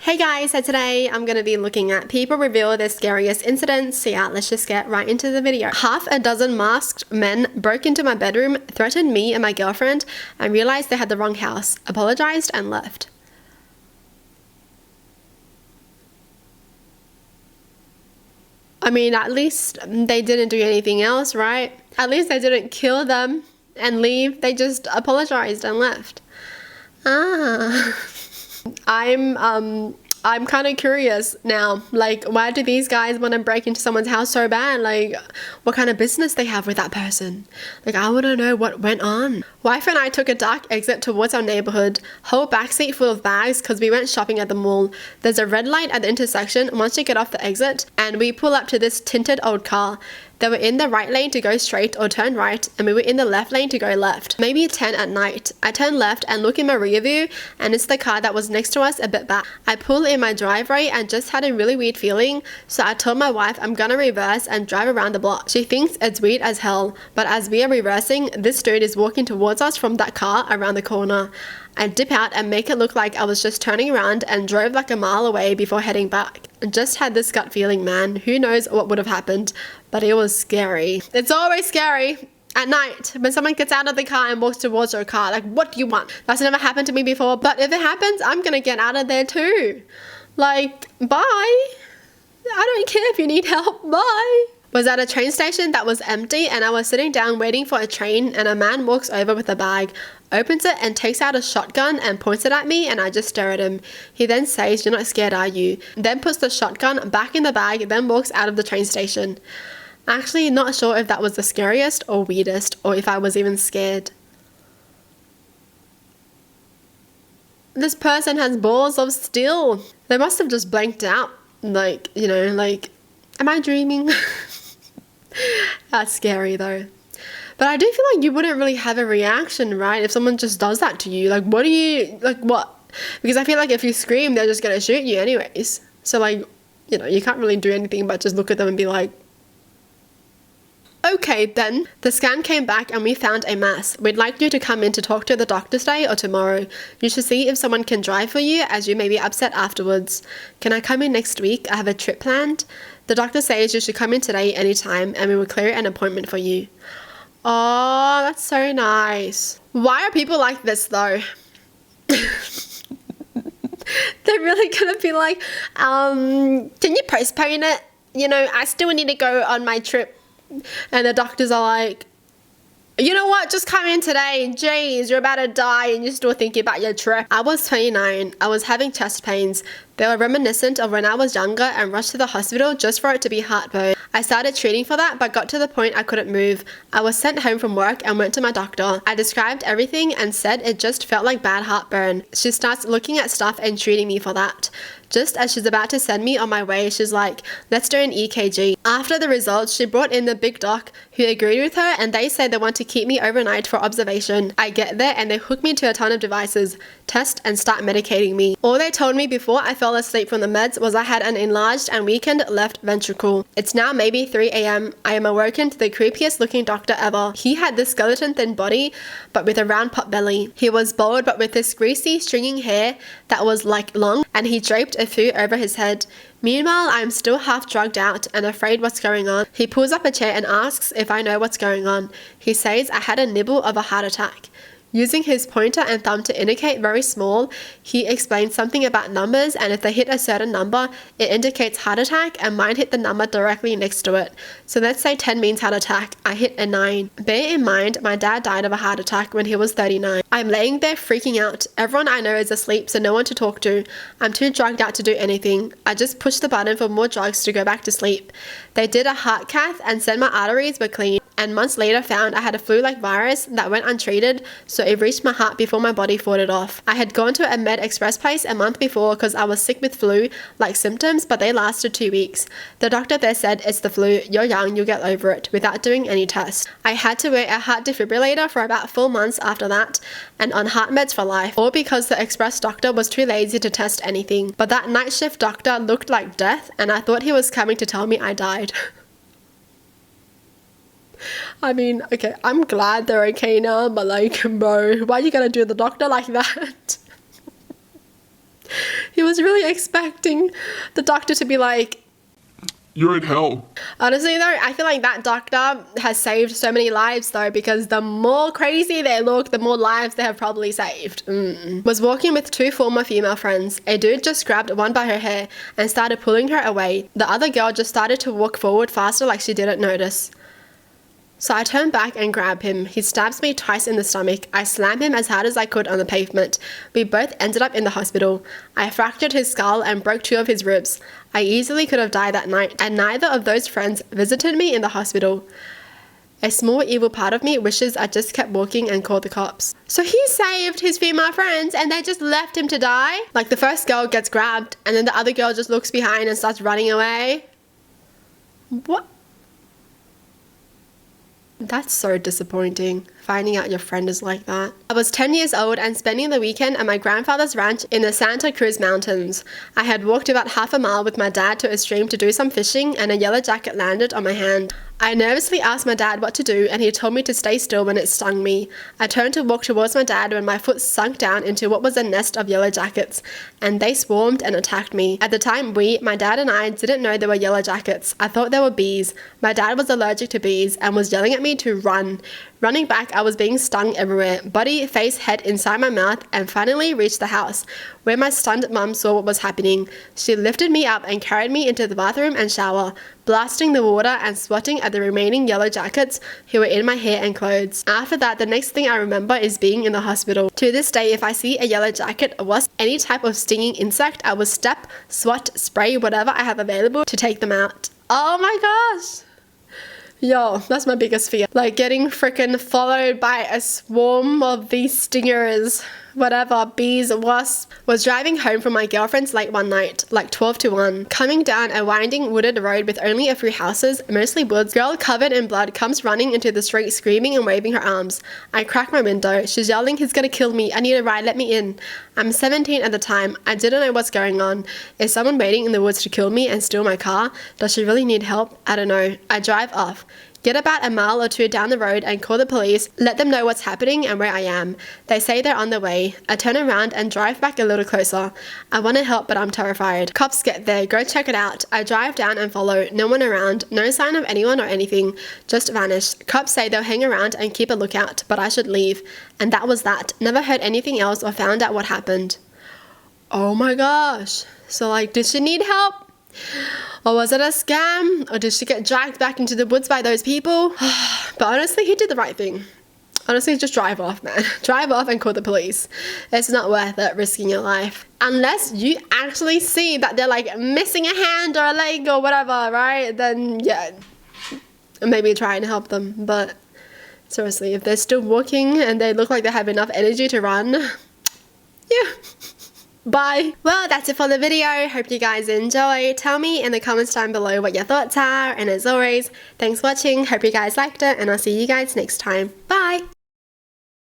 Hey guys, so today I'm going to be looking at people reveal their scariest incidents. So yeah, let's just get right into the video. Half a dozen masked men broke into my bedroom, threatened me and my girlfriend, and realized they had the wrong house, apologized, and left. I mean, at least they didn't do anything else, right? At least they didn't kill them and leave. They just apologized and left. Ah. I'm kind of curious now, like, why do these guys want to break into someone's house so bad? Like, what kind of business they have with that person? Like, I want to know what went on. Wife and I took a dark exit towards our neighborhood, whole backseat full of bags because we went shopping at the mall. There's a red light at the intersection once you get off the exit, and we pull up to this tinted old car. They were in the right lane to go straight or turn right, and we were in the left lane to go left. Maybe 10 at night. I turn left and look in my rear view, and it's the car that was next to us a bit back. I pull in my driveway and just had a really weird feeling, so I told my wife I'm gonna reverse and drive around the block. She thinks it's weird as hell, but as we are reversing, this dude is walking towards us from that car around the corner. I dip out and make it look like I was just turning around and drove like a mile away before heading back. Just had this gut feeling, man. Who knows what would have happened, but it was scary. It's always scary at night when someone gets out of the car and walks towards your car. Like, what do you want? That's never happened to me before, but if it happens, I'm gonna get out of there too. Like, bye. I don't care if you need help. Bye. Was at a train station that was empty, and I was sitting down waiting for a train, and a man walks over with a bag, opens it and takes out a shotgun and points it at me, and I just stare at him. He then says, "You're not scared, are you?" Then puts the shotgun back in the bag, then walks out of the train station. Actually not sure if that was the scariest or weirdest, or if I was even scared. This person has balls of steel. They must have just blanked out. Like, you know, like, am I dreaming? That's scary though. But I do feel like you wouldn't really have a reaction, right? If someone just does that to you, like, what do you, like, what? Because I feel like if you scream, they're just gonna shoot you anyways. So, like, you know, you can't really do anything but just look at them and be like, okay then. The scan came back and we found a mass. We'd like you to come in to talk to the doctor today or tomorrow. You should see if someone can drive for you, as you may be upset afterwards. Can I come in next week? I have a trip planned. The doctor says you should come in today anytime, and we will clear an appointment for you. Oh, that's so nice. Why are people like this though? They're really gonna be like, can you postpone it? You know, I still need to go on my trip. And the doctors are like, you know what, just come in today. Jeez, you're about to die and you're still thinking about your trip. I was 29. I was having chest pains. They were reminiscent of when I was younger and rushed to the hospital just for it to be heartburn. I started treating for that, but got to the point I couldn't move. I was sent home from work and went to my doctor. I described everything and said it just felt like bad heartburn. She starts looking at stuff and treating me for that. Just as she's about to send me on my way, she's like, let's do an EKG. After the results, she brought in the big doc who agreed with her, and they said they want to keep me overnight for observation. I get there and they hook me to a ton of devices, test and start medicating me. All they told me before I fell asleep from the meds was I had an enlarged and weakened left ventricle. It's now maybe 3 a.m. I am awoken to the creepiest looking doctor ever. He had this skeleton thin body, but with a round pot belly. He was bald, but with this greasy stringing hair that was like long, and he draped a foo over his head. Meanwhile, I'm still half drugged out and afraid what's going on. He pulls up a chair and asks if I know what's going on. He says I had a nibble of a heart attack. Using his pointer and thumb to indicate very small, he explained something about numbers, and if they hit a certain number, it indicates heart attack, and mine hit the number directly next to it. So let's say 10 means heart attack. I hit a 9. Bear in mind, my dad died of a heart attack when he was 39. I'm laying there freaking out. Everyone I know is asleep, so no one to talk to. I'm too drugged out to do anything. I just pushed the button for more drugs to go back to sleep. They did a heart cath and said my arteries were clean, and months later found I had a flu-like virus that went untreated, so it reached my heart before my body fought it off. I had gone to a Med Express place a month before because I was sick with flu-like symptoms, but they lasted 2 weeks. The doctor there said, it's the flu, you're young, you'll get over it, without doing any tests. I had to wear a heart defibrillator for about 4 months after that, and on heart meds for life, all because the express doctor was too lazy to test anything. But that night shift doctor looked like death, and I thought he was coming to tell me I died. I mean, okay, I'm glad they're okay now, but like, bro, why you gotta do the doctor like that? He was really expecting the doctor to be like, "You're in hell." Honestly though, I feel like that doctor has saved so many lives though, because the more crazy they look, the more lives they have probably saved. Was walking with two former female friends. A dude just grabbed one by her hair and started pulling her away. The other girl just started to walk forward faster like she didn't notice. So I turn back and grab him. He stabs me twice in the stomach. I slam him as hard as I could on the pavement. We both ended up in the hospital. I fractured his skull and broke 2 of his ribs. I easily could have died that night, and neither of those friends visited me in the hospital. A small evil part of me wishes I just kept walking and called the cops. So he saved his female friends and they just left him to die? Like the first girl gets grabbed and then the other girl just looks behind and starts running away? What? That's so disappointing, finding out your friend is like that. I was 10 years old and spending the weekend at my grandfather's ranch in the Santa Cruz Mountains. I had walked about half a mile with my dad to a stream to do some fishing and a yellow jacket landed on my hand. I nervously asked my dad what to do and he told me to stay still when it stung me. I turned to walk towards my dad when my foot sunk down into what was a nest of yellow jackets, and they swarmed and attacked me. At the time, my dad and I, didn't know they were yellow jackets. I thought they were bees. My dad was allergic to bees and was yelling at me to run. Running back, I was being stung everywhere, body, face, head, inside my mouth, and finally reached the house, where my stunned mum saw what was happening. She lifted me up and carried me into the bathroom and shower, blasting the water and swatting at the remaining yellow jackets who were in my hair and clothes. After that, the next thing I remember is being in the hospital. To this day, if I see a yellow jacket, a wasp, any type of stinging insect, I will step, swat, spray, whatever I have available to take them out. Oh my gosh! Yo, that's my biggest fear. Like getting freaking followed by a swarm of these stingers, whatever, bees, wasps. Was driving home from my girlfriend's late one night, like 12 to 1. Coming down a winding wooded road with only a few houses, mostly woods, girl covered in blood comes running into the street screaming and waving her arms. I crack my window. She's yelling, "He's gonna kill me. I need a ride, let me in." I'm 17 at the time. I didn't know what's going on. Is someone waiting in the woods to kill me and steal my car? Does she really need help? I don't know. I drive off. Get about a mile or 2 down the road and call the police, let them know what's happening and where I am. They say they're on their way. I turn around and drive back a little closer. I want to help, but I'm terrified. Cops get there, go check it out. I drive down and follow, no one around, no sign of anyone or anything, just vanished. Cops say they'll hang around and keep a lookout, but I should leave. And that was that. Never heard anything else or found out what happened. Oh my gosh. So like, did she need help? Or was it a scam? Or did she get dragged back into the woods by those people? But honestly, he did the right thing. Honestly, just drive off, man. Drive off and call the police. It's not worth it risking your life. Unless you actually see that they're like missing a hand or a leg or whatever, right? Then yeah, maybe try and help them. But seriously, if they're still walking and they look like they have enough energy to run, yeah. Bye. Well, that's it for the video. Hope you guys enjoy. Tell me in the comments down below what your thoughts are. And as always, thanks for watching. Hope you guys liked it. And I'll see you guys next time. Bye.